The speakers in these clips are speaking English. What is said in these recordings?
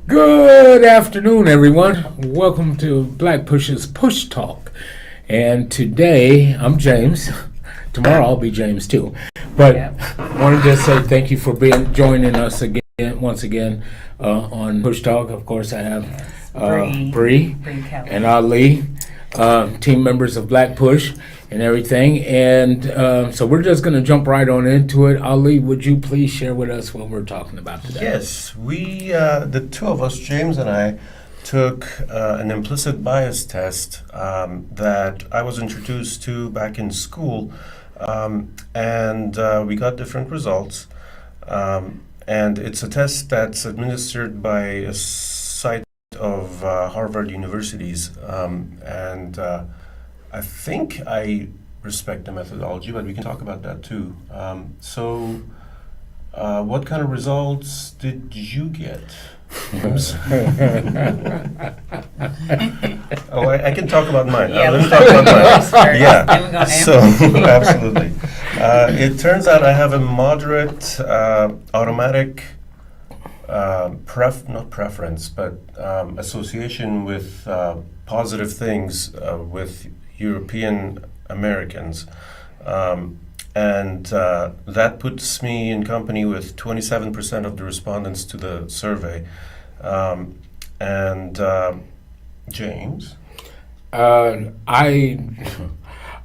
Good afternoon, everyone. Welcome to Black Push's Push Talk. And today, I'm James. Tomorrow, I'll be James too. But I wanted to say thank you for joining us once again on Push Talk. Of course, I have Bree and Ali, team members of Black Push and everything. And so we're just going to jump right on into it. Ali, would you please share with us what we're talking about today? Yes, we, the two of us, James and I, took an implicit bias test that I was introduced to back in school, and we got different results. And it's a test that's administered by a site of Harvard University's, and I think I respect the methodology, but we can talk about that too. What kind of results did you get? I can talk about mine. Let me talk about mine. Yeah, so absolutely. It turns out I have a moderate automatic not preference, but association with positive things with European Americans. And that puts me in company with 27% of the respondents to the survey. James? I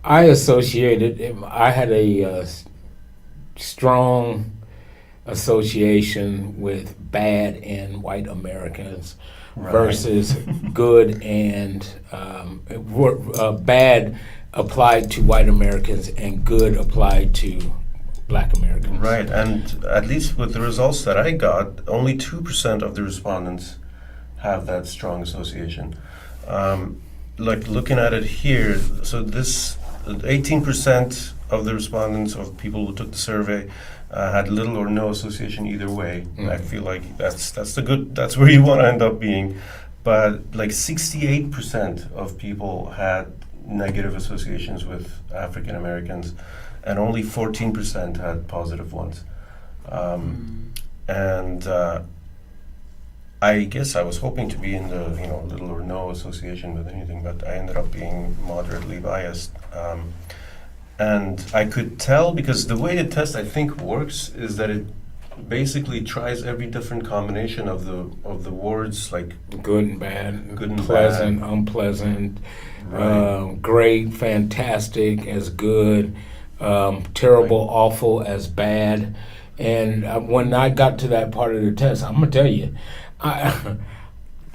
associated, I had a strong association with bad and white Americans versus good and bad applied to white Americans and good applied to black Americans. Right, and at least with the results that I got, only 2% of the respondents have that strong association. Like looking at it here, so this 18% of the respondents of people who took the survey had little or no association either way. Mm-hmm. I feel like that's where you want to end up being. But like 68% of people had negative associations with African Americans, and only 14% had positive ones. And I guess I was hoping to be in the little or no association with anything, but I ended up being moderately biased. And I could tell because the way the test I think works is that it basically tries every different combination of the words, like good and bad, pleasant, unpleasant, great, fantastic as good, terrible, awful as bad. And when I got to that part of the test, I'm gonna tell you,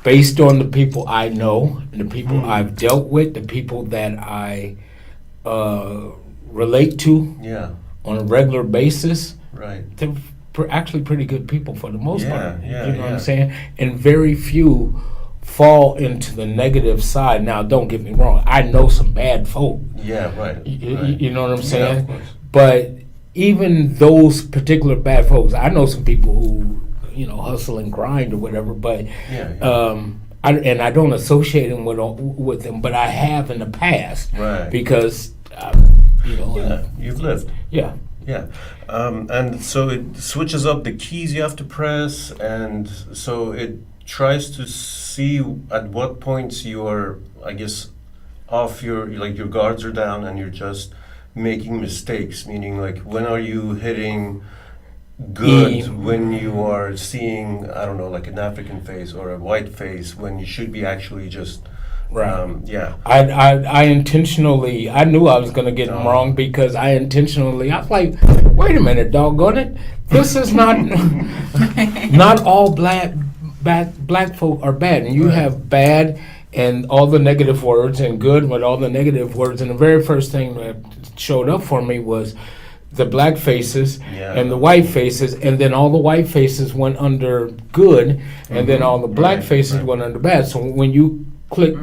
based on the people I know, the people I've dealt with, the people that I relate to on a regular basis, they're actually pretty good people for the most part. You know what I'm saying? And very few fall into the negative side. Now, don't get me wrong. I know some bad folk. You know what I'm saying? Of course. But even those particular bad folks, I know some people who, hustle and grind or whatever, but I don't associate them with them, but I have in the past. Because, you've lived. Yeah. And so it switches up the keys you have to press, and so it tries to see at what points you are, I guess, off your guards are down and you're just making mistakes, meaning like when are you hitting good when you are seeing, I don't know, like an African face or a white face when you should be actually just I intentionally, I knew I was going to get them wrong because I was like, wait a minute, doggone it. This is not, not all black folk are bad. And you have bad and all the negative words and good with all the negative words. And the very first thing that showed up for me was the black faces and the white faces, and then all the white faces went under good, and then all the black faces went under bad. So when you click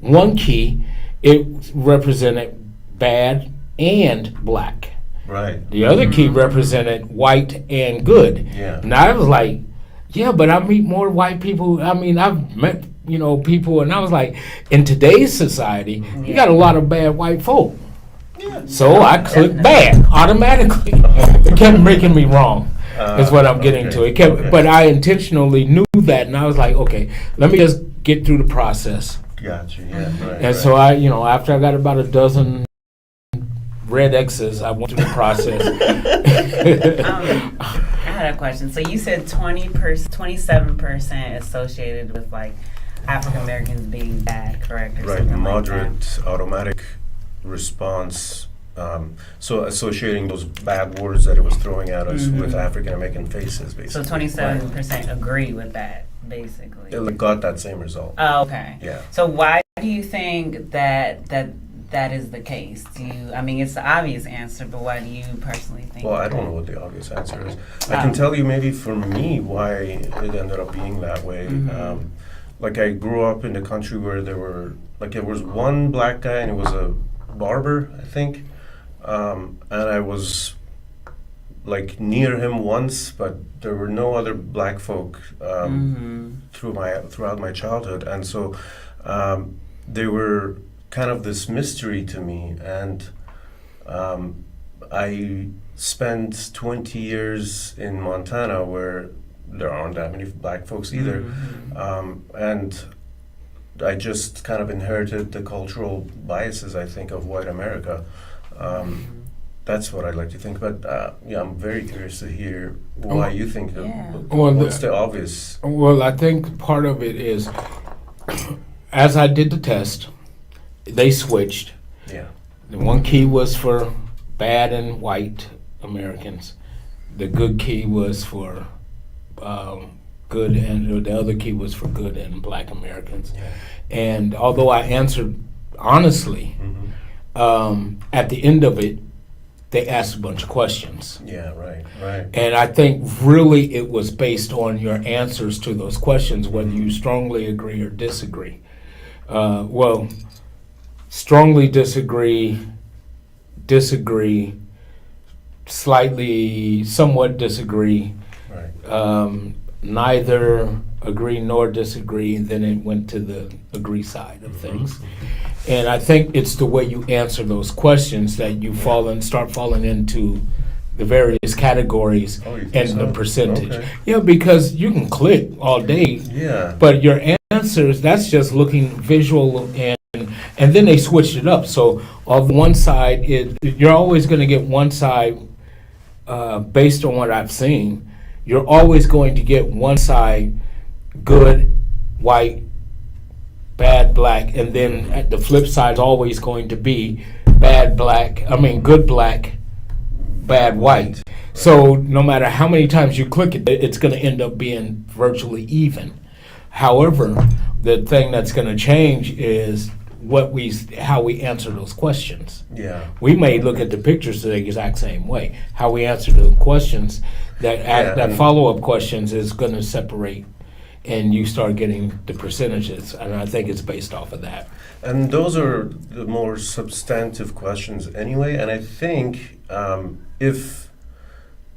one key, it represented bad and black. Right. The other key represented white and good. Yeah. And I was like, yeah, but I meet more white people. I mean, I've met, people, and I was like, in today's society, you got a lot of bad white folk. Yeah. So I clicked bad automatically. It kept making me wrong. Is what I'm getting to. It kept, but I intentionally knew that, and I was like, okay, let me just get through the process. Gotcha. Yeah. Right. And so I, after I got about a dozen red X's, I went through the process. I had a question. So you said 27% associated with like African Americans being bad, correct? Or Right. something Moderate like that. automatic response. So associating those bad words that it was throwing at us with African American faces, basically. So 27% agree with that, basically. It got that same result. Oh, okay. Yeah. So why do you think that is the case? I mean, it's the obvious answer, but why do you personally think? Well, I don't know what the obvious answer is. I can tell you maybe for me why it ended up being that way. Like I grew up in a country where there was one black guy and it was a barber, I think. And I was like near him once, but there were no other black folk throughout my childhood, and so they were kind of this mystery to me. And I spent 20 years in Montana, where there aren't that many black folks either, and I just kind of inherited the cultural biases, I think, of white America. That's what I'd like to think. But I'm very curious to hear why you think. What's the obvious? Well, I think part of it is, as I did the test, they switched. Yeah. The one key was for bad and white Americans. The good key was for good, and the other key was for good and black Americans. Yeah. And although I answered honestly, at the end of it, they asked a bunch of questions. Yeah, right. And I think really it was based on your answers to those questions, whether you strongly agree or disagree. Strongly disagree, somewhat disagree, Right. Neither agree nor disagree, and then it went to the agree side of things. And I think it's the way you answer those questions that you start falling into the various categories and the percentage. Okay. Yeah, because you can click all day, Yeah. but your answers, that's just looking visual, and then they switched it up. So on one side, you're always going to get one side based on what I've seen. You're always going to get one side good, white, bad, black, and then at the flip side is always going to be good black, bad white. So no matter how many times you click it, it's going to end up being virtually even. However, the thing that's going to change is how we answer those questions. Yeah. We may look at the pictures the exact same way. How we answer the questions, that follow-up questions is going to separate, and you start getting the percentages, and I think it's based off of that. And those are the more substantive questions anyway. And I think if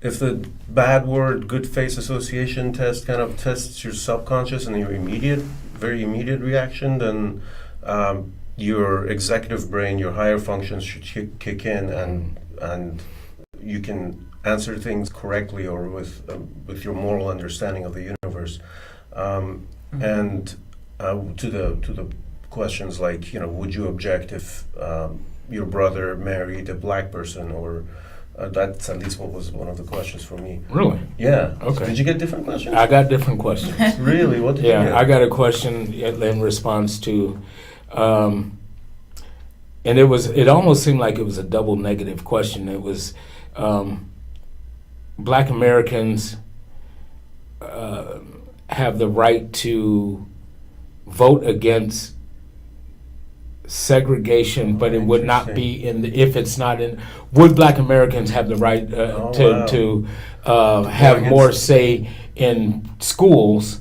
the bad word good face association test kind of tests your subconscious and your very immediate reaction, then your executive brain, your higher functions should kick in, and you can answer things correctly or with your moral understanding of the universe. And to the questions like, would you object if your brother married a black person, or that's at least what was one of the questions for me. Really? Yeah. Okay. Did you get different questions? I got different questions. Really? What did you get? I got a question in response to, and it almost seemed like it was a double negative question. It was, Black Americans have the right to vote against segregation, but it would not be if it's not in. Would Black Americans have the right to have more say in schools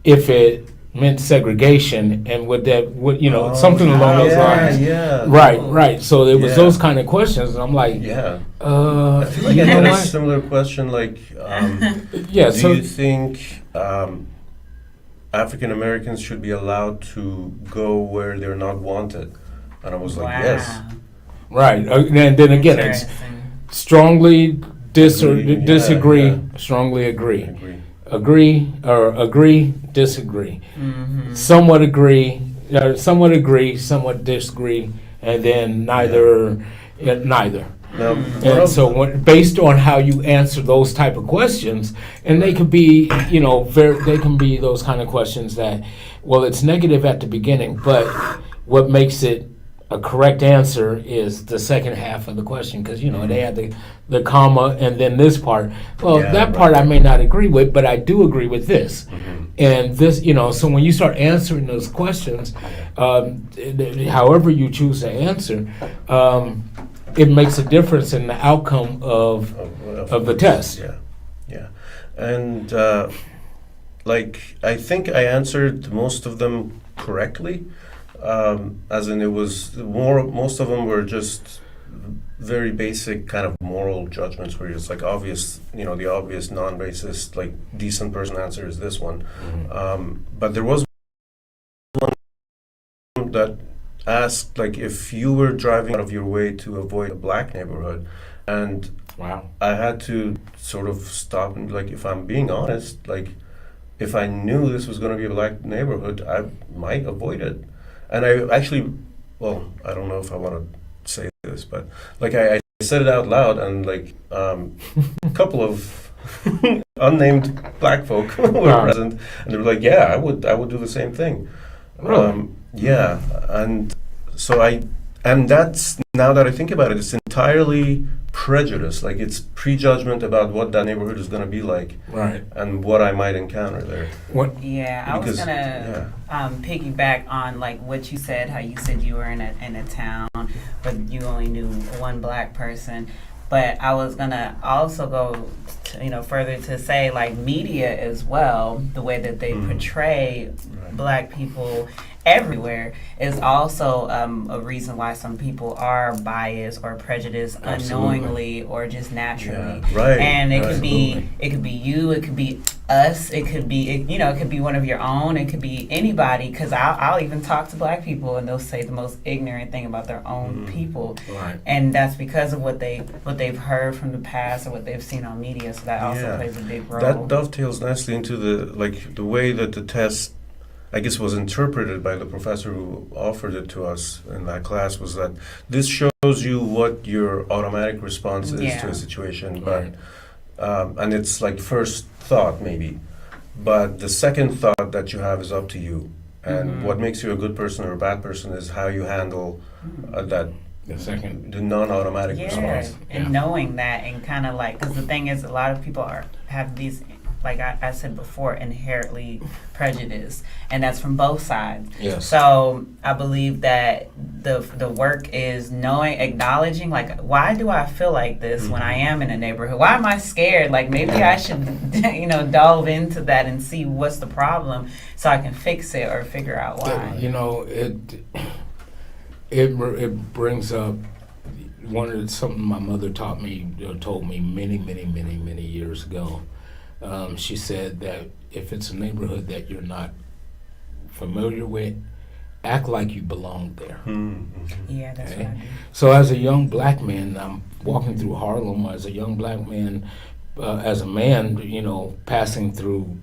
if it meant segregation, and would something along those lines. Yeah. Right. So it was Yeah. those kind of questions, and I'm like, Yeah. I feel like I you know had a what? similar question, like, Yeah. do So you think African Americans should be allowed to go where they're not wanted? And I was like, yes. right, and then again, it's Interesting. strongly Agree, yeah, disagree, yeah. strongly I agree. agree. Agree, disagree. Mm-hmm. Somewhat agree, somewhat disagree, and then neither. Now, And so, based on how you answer those type of questions, and they could be, they can be those kind of questions that, well, it's negative at the beginning, but what makes it a correct answer is the second half of the question, because they had the comma and then this part. Well, Yeah, that part right. I may not agree with, but I do agree with this. Mhm. And this, so when you start answering those questions, however you choose to answer, it makes a difference in the outcome of the test. Yeah. And like, I think I answered most of them correctly. As in, it was most of them were just very basic kind of moral judgments where it's like obvious, the obvious non-racist, like decent person answer is this one. But there was one that asked, like, if you were driving out of your way to avoid a black neighborhood, and Wow. I had to sort of stop and, like, if I'm being honest, like, if I knew this was going to be a black neighborhood, I might avoid it. And I actually, well, I don't know if I want to say this, but like I said it out loud, and like a couple of unnamed black folk were present, and they were like, "Yeah, I would do the same thing." Really? Yeah, and so and that's, now that I think about it, it's entirely prejudice. Like, it's prejudgment about what that neighborhood is going to be like, Right. and what I might encounter there. What? Yeah, I was Because- gonna piggyback on like what you said. How you said you were in a town, but you only knew one black person. But I was gonna also go, further to say like media as well. The way that they portray black people everywhere is also a reason why some people are biased or prejudiced unknowingly or just naturally. Yeah, right. And it right. could be you, it could be us, it could be it could be one of your own, it could be anybody. Because I'll even talk to black people and they'll say the most ignorant thing about their own people, Right. and that's because of what they've heard from the past or what they've seen on media. So that also Yeah. plays a big role. That dovetails nicely into the way that the test, I guess, was interpreted by the professor who offered it to us in that class, was that this shows you what your automatic response is to a situation, but and it's like first thought maybe, but the second thought that you have is up to you, and what makes you a good person or a bad person is how you handle the non-automatic response. And knowing that, and kind of like, because the thing is, a lot of people have these, like I said before, inherently prejudiced, and that's from both sides. Yes. So I believe that the work is acknowledging, like, why do I feel like this when I am in a neighborhood? Why am I scared? Like, maybe I should, delve into that and see what's the problem, so I can fix it or figure out why. It brings up something my mother told me many years ago. She said that if it's a neighborhood that you're not familiar with, act like you belong there. Yeah, that's what I do. So as a young black man, I'm walking through Harlem as a young black man, as a man, passing through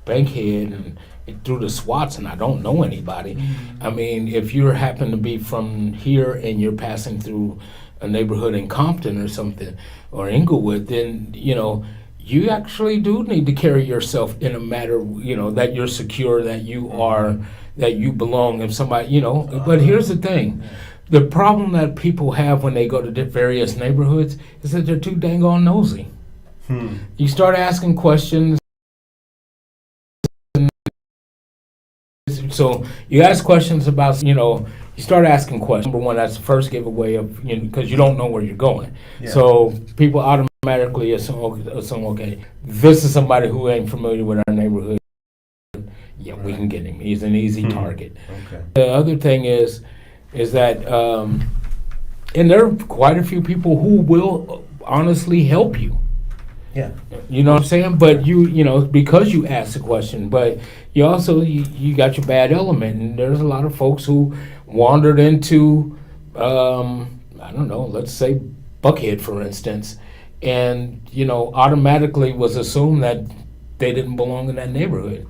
Bankhead and through the SWATs, and I don't know anybody. I mean, if you happen to be from here and you're passing through a neighborhood in Compton or something, or Inglewood, then, you actually do need to carry yourself in a manner, that you're secure, that you belong. If somebody, but here's the thing. The problem that people have when they go to various neighborhoods is that they're too dang on nosy. You start asking questions. So you ask questions about, you start asking questions. Number one, that's the first giveaway of, because you don't know where you're going. Yeah. So people automatically assume, okay, this is somebody who ain't familiar with our neighborhood. yeah, we can get him. He's an easy target. Okay. The other thing is that, and there are quite a few people who will honestly help you. Yeah. You know what I'm saying? But you know, because you asked the question, but you also, you got your bad element. And there's a lot of folks who wandered into, I don't know, let's say Buckhead, for instance, and, you know, automatically was assumed that they didn't belong in that neighborhood.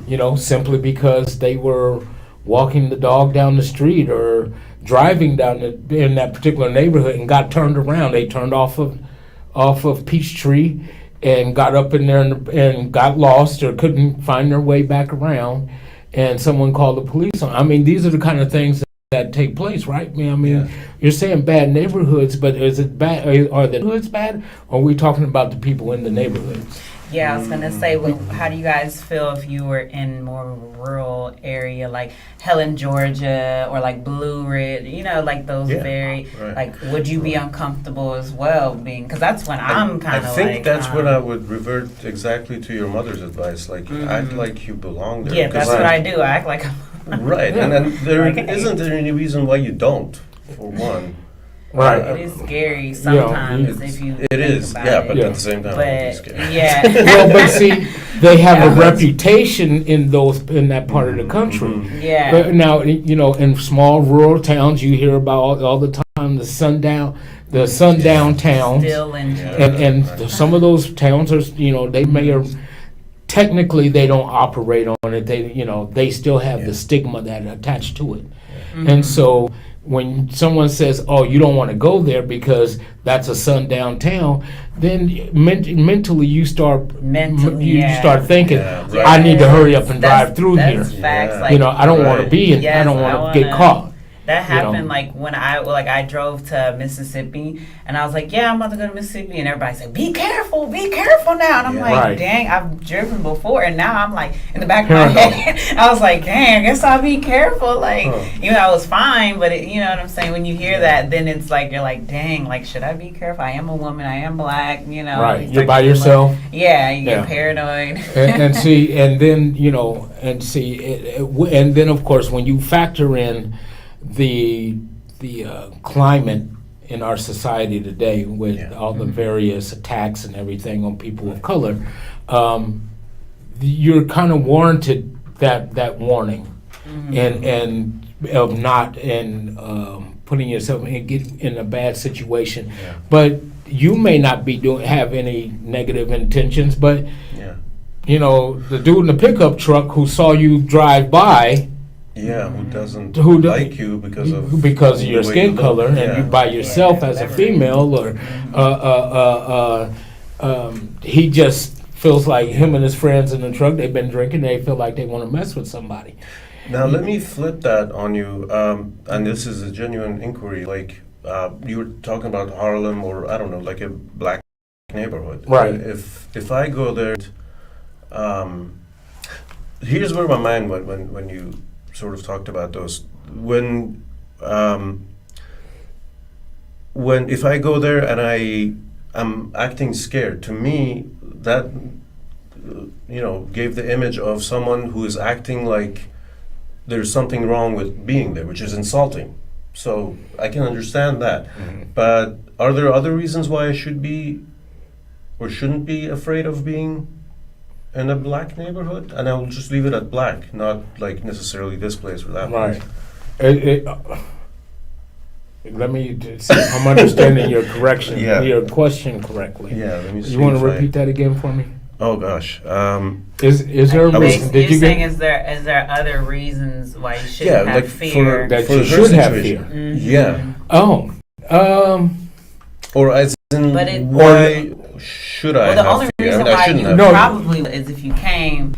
You know, simply because they were walking the dog down the street or driving down in that particular neighborhood and got turned around. They turned off of Peachtree and got up in there and got lost or couldn't find their way back around, and someone called the police on. I mean, these are the kind of things that take place, right? I mean, Yeah. you're saying bad neighborhoods, but is it bad? Are the neighborhoods bad, or are we talking about the people in the neighborhoods? Yeah, I was gonna say, well, how do you guys feel if you were in more of a rural area, like Helen, Georgia, or like Blue Ridge? You know, like those Yeah, very, right. like, would you be uncomfortable as well being? Because that's when I'm kind of I think like, that's when I would revert exactly to your mother's advice. Like, act like you belong there. Yeah, 'Cause that's what I do. I act like I'm. Right, and then there Like, hey. isn't there any reason why you don't, for one. Right. It is scary sometimes if you. It think is, about yeah, it. but Yeah. at the same time, But it's scary. yeah. Well, but see, they have Yeah. a reputation in that part of the country. Yeah. But now, you know, in small rural towns, you hear about all the time the sundown towns, Still in. Yeah. and some of those towns are, you know, they may have technically they don't operate on it. They still have the stigma that attached to it, and so when someone says, "Oh, you don't want to go there because that's a sundown town," then mentally you start thinking, Yeah, Yeah. "I need to hurry up and That's- drive through here." that's facts. Yeah. Like, You know, I don't want to Right. be in. I Yes, don't I want to get wanna- caught. That you know. happened like when I drove to Mississippi, and I was like, yeah, I'm about to go to Mississippi, and everybody said, be careful now, and I'm Yeah. like, Right. dang, I've driven before, and now I'm like in the back of my head, I was like, dang, I guess I'll be careful, like you know, I was fine, but you know what I'm saying, when you hear that, then it's like you're like, dang, like should I be careful? I am a woman, I am black, you know. Right, It's you're like by yourself. yeah, you Yeah. get paranoid. and see, and then you know, and then of course when you factor in the climate in our society today with Yeah. all the various attacks and everything on people of color, you're kind of warranted that warning and of not putting yourself in a bad situation, Yeah. but you may not be have any negative intentions, but Yeah. you know, the dude in the pickup truck who saw you drive by, Yeah, who doesn't Who do- like you because of your the way skin you look. color, and Yeah. you by yourself Yeah, as a whatever. female, or he just feels like him and his friends in the truck, they've been drinking, they feel like they want to mess with somebody. Now let me flip that on you, and this is a genuine inquiry. Like you were talking about Harlem, or I don't know, like a black neighborhood. Right. If I go there, here's where my mind went when you sort of talked about those. When if I go there and I'm acting scared, to me that gave the image of someone who is acting like there's something wrong with being there, which is insulting. So I can understand that. But are there other reasons why I should be or shouldn't be afraid of being in a black neighborhood? And I'll just leave it at black, not like necessarily this place or that Right. place. Let me see if I'm understanding your correction, Yeah. your question correctly. Yeah, let me see. You want if to I- repeat that again for me? Oh gosh. Is there a I was- reason? Did You're you saying get is there other reasons why you shouldn't Yeah, have like fear? that for you her should have situation. fear? Yeah. Oh, Or as in, But it- why should I Well, the have only fear? reason I why shouldn't you have No. fear. probably is if you came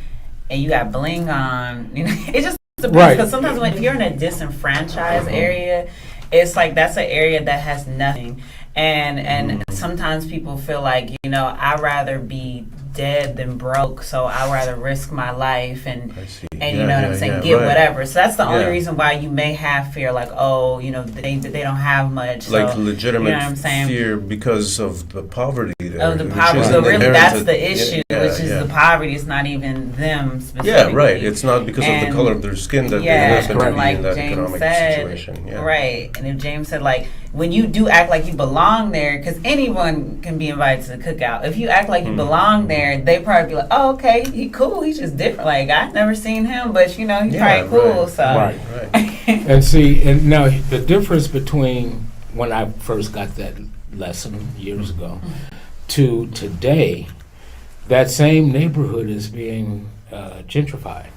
and you got bling on. You know, it just depends Right. because sometimes if you're in a disenfranchised area, it's like that's an area that has nothing. And sometimes people feel like, I'd rather be dead than broke, so I'd rather risk my life and I see. you know what I'm saying, get whatever. So that's the only reason why you may have fear, like, oh, you know, they don't have much. So, Like legitimate you know what I'm saying? fear because of the poverty there. Of the which poverty. isn't So really, that's inherited. the issue, which is the poverty. It's not even them specifically. Yeah, right. It's not because of the color of their skin that they happen to be like in that James economic said, situation. Yeah. Right. And if James said, like, when you do act like you belong there, because anyone can be invited to the cookout. If you act like you belong there, they probably be like, oh, okay, he cool. He's just different. Like, I've never seen him, but, you know, he's probably cool. Right. So. Right. Right. And see, and now the difference between when I first got that lesson years ago to today, that same neighborhood is being gentrified.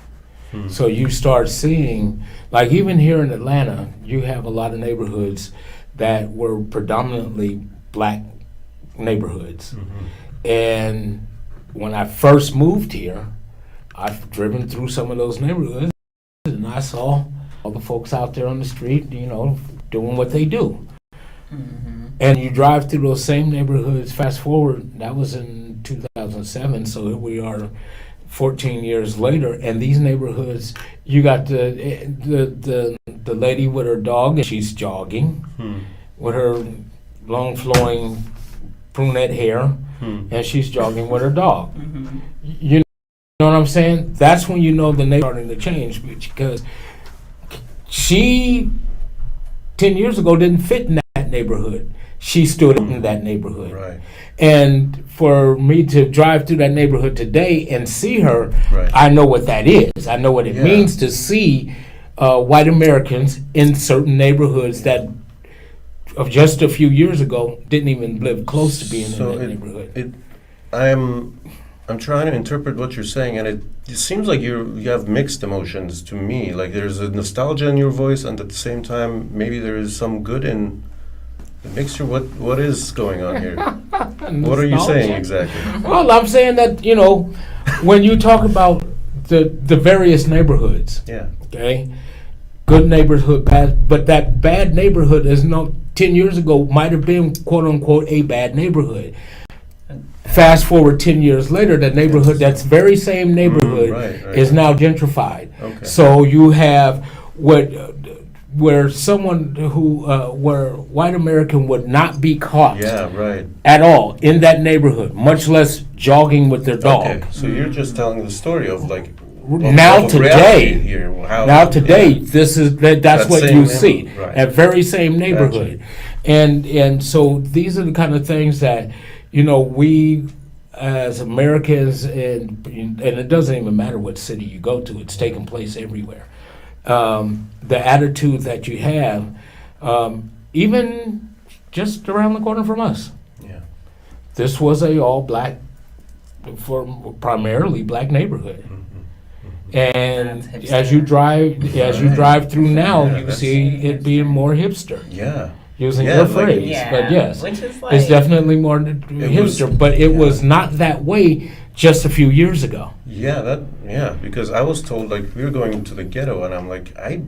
So you start seeing, like even here in Atlanta, you have a lot of neighborhoods that were predominantly black neighborhoods. And when I first moved here, I've driven through some of those neighborhoods and I saw all the folks out there on the street, you know, doing what they do. And you drive through those same neighborhoods, fast forward, that was in 2007, so here we are 14 years later, and these neighborhoods, you got the lady with her dog, and she's jogging with her long flowing brunette hair, and she's jogging with her dog. You know what I'm saying? That's when you know the neighborhood starting to change, because she 10 years ago didn't fit in that neighborhood. She stood in that neighborhood. Right. And for me to drive through that neighborhood today and see her, Right. I know what that is. I know what it means to see white Americans in certain neighborhoods that of just a few years ago didn't even live close to being in that neighborhood. I'm trying to interpret what you're saying, and it seems like you have mixed emotions to me. Like there's a nostalgia in your voice, and at the same time, maybe there is some good in the mixture. What is going on here? What are you saying exactly? Well, I'm saying that, you know, when you talk about the various neighborhoods, okay, good neighborhood, bad, but that bad neighborhood is 10 years ago might have been quote unquote a bad neighborhood. Fast forward 10 years later, that neighborhood, that's very same neighborhood, is now gentrified. Okay. So you have where someone where white American would not be caught at all in that neighborhood, much less jogging with their dog. Okay, so you're just telling the story of like now today, here. This is that's what you see. Right. That very same neighborhood, and so these are the kind of things that, you know, we as Americans, and it doesn't even matter what city you go to, it's taking place everywhere. The attitude that you have, even just around the corner from us. Yeah. This was a all black, primarily black neighborhood. And as you drive through now, you see it being more hipster. Yeah. Using your phrase, but yes, which is like, it's definitely more hipster. But it was not that way just a few years ago. Because I was told, like, we were going to the ghetto, and I'm like, I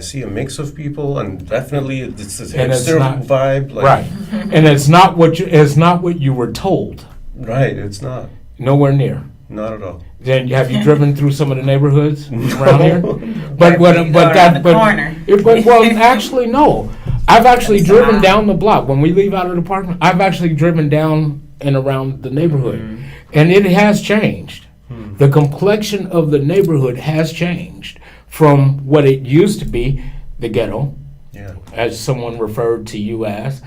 see a mix of people, and definitely it's this hipster vibe, like, right? And it's not what you were told. Right, it's not. Nowhere near. Not at all. Then have you driven through some of the neighborhoods around here? Actually, no. I've actually driven down the block. When we leave out of the apartment, I've actually driven down and around the neighborhood, and it has changed. The complexion of the neighborhood has changed from what it used to be, the ghetto, as someone referred to you as,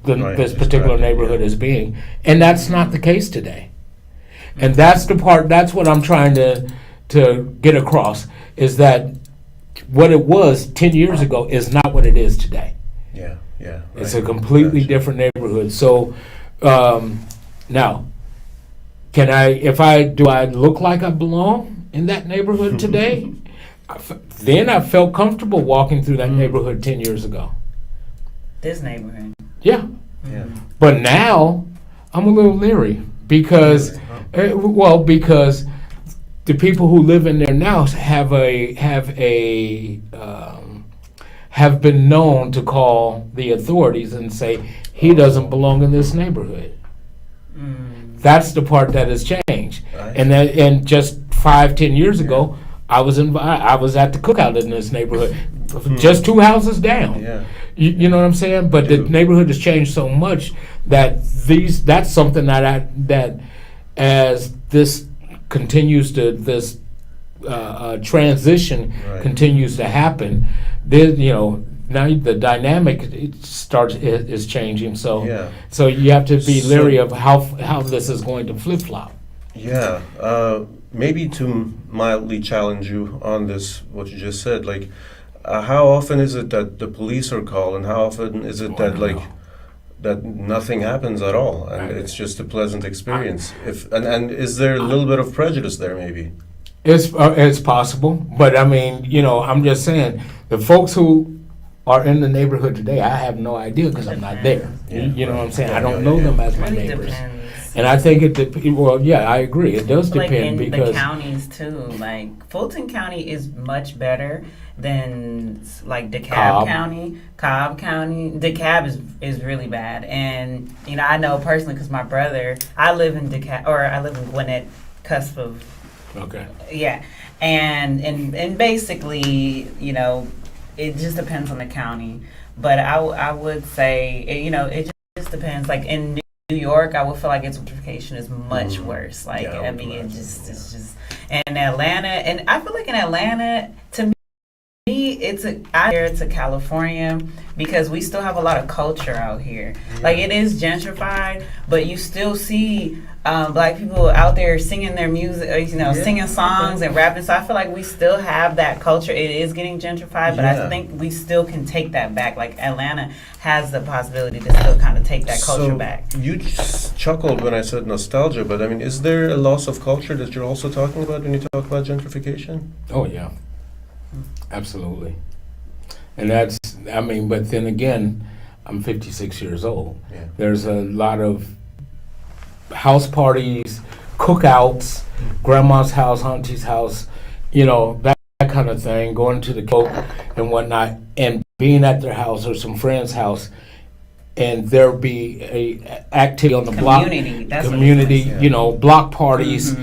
this particular neighborhood as being, and that's not the case today. And that's the part. That's what I'm trying to get across, is that what it was 10 years ago is not what it is today. Yeah. It's a completely different neighborhood. So now, do I look like I belong in that neighborhood today? Then I felt comfortable walking through that neighborhood 10 years ago. This neighborhood. Yeah. But now I'm a little leery because the people who live in there now have been known to call the authorities and say he doesn't belong in this neighborhood. that's the part that has changed. Right. And just 5-10 years ago, I was at the cookout in this neighborhood, just 2 houses down. Yeah. You know what I'm saying? But the neighborhood has changed so much that that's something that as this continues to this transition Right. continues to happen, now the dynamic is changing. So Yeah. so you have to be So- leery of how this is going to flip flop. Yeah, maybe to mildly challenge you on this, what you just said, like, how often is it that the police are called, and how often is it that, like, that nothing happens at all, and it's just a pleasant experience? And is there a little bit of prejudice there, maybe? It's possible, but I mean, I'm just saying the folks who are in the neighborhood today, I have no idea because I'm not there. Yeah. You know what I'm saying? Yeah, I don't yeah, know yeah. them as my Really neighbors. depends. And I think I agree. It does Like depend in because the counties too. Like Fulton County is much better than like DeKalb County. Cobb County, DeKalb is really bad. And I know personally because my brother. I live in Gwinnett, cusp of. okay. Yeah, and basically, it just depends on the county. But I would say, it just depends. Like in New York, I would feel like its gentrification is much worse. Like Yeah, I mean, it's just. And Atlanta, and I feel like in Atlanta, to me, it's out here to California because we still have a lot of culture out here. Like it is gentrified, but you still see black people out there singing their music, singing songs and rapping. So I feel like we still have that culture. It is getting gentrified, but I think we still can take that back. Like Atlanta has the possibility to still kind of take that culture back. You just chuckled when I said nostalgia, but I mean, is there a loss of culture that you're also talking about when you talk about gentrification? Oh yeah, absolutely. And but then again, I'm 56 years old. Yeah. There's a lot of house parties, cookouts, grandma's house, auntie's house, that kind of thing, going to the cook and whatnot, and being at their house or some friend's house, and there be a activity on the Community, block, that's what community, it is. block parties.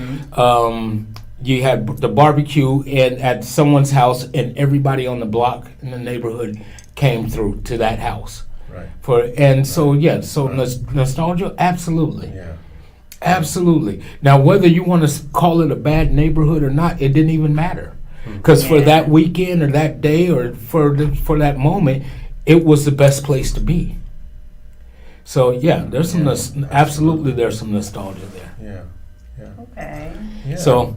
You had the barbecue and at someone's house, and everybody on the block in the neighborhood came through to that house. Right. So nostalgia, absolutely. Yeah. Absolutely. Now, whether you want to call it a bad neighborhood or not, it didn't even matter. Because for that weekend or that day or for that moment, it was the best place to be. So, yeah, there's some, absolutely there's some nostalgia there. Yeah. Yeah. Okay. Yeah. So,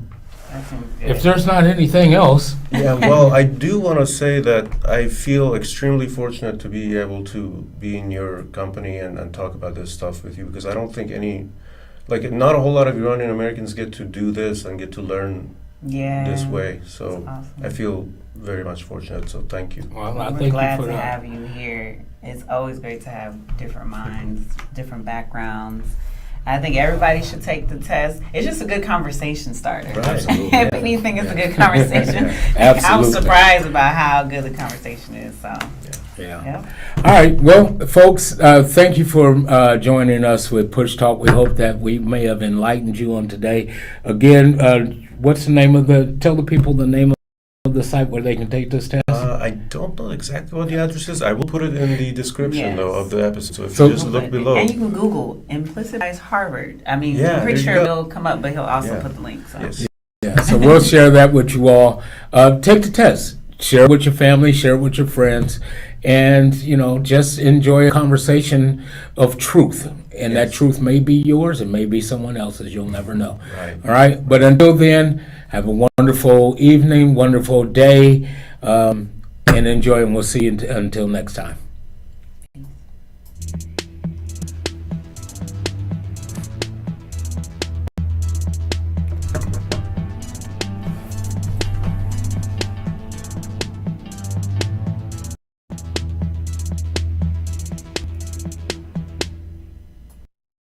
That seems good. if there's not anything else, Yeah, well, I do want to say that I feel extremely fortunate to be able to be in your company and talk about this stuff with you, because I don't think not a whole lot of Iranian Americans get to do this and get to learn this way. So That's awesome. I feel very much fortunate, so thank you. well, I We're thank glad you for to that. have you here. It's always great to have different minds, different backgrounds. I think everybody should take the test. It's just a good conversation starter. Right. Absolutely. If anything, it's a good conversation. Absolutely. I'm surprised about how good the conversation is. So, Yeah. yep. All right. Well, folks, thank you for joining us with Push Talk. We hope that we may have enlightened you on today. Again, what's the name tell the people the name of the site where they can take this test? I don't know exactly what the address is. I will put it in the description, Yes. though, of the episode. So if So- you just look below. And you can Google implicit bias Harvard. I mean, Yeah, I'm pretty there sure you go. it'll come up, but he'll also Yeah. put the link. So. Yes. Yeah, so we'll share that with you all. Take the test. Share it with your family, share it with your friends, and just enjoy a conversation of truth. And that truth may be yours, it may be someone else's. You'll never know. Right. All right. But until then, have a wonderful evening, wonderful day, and enjoy. And we'll see you until next time.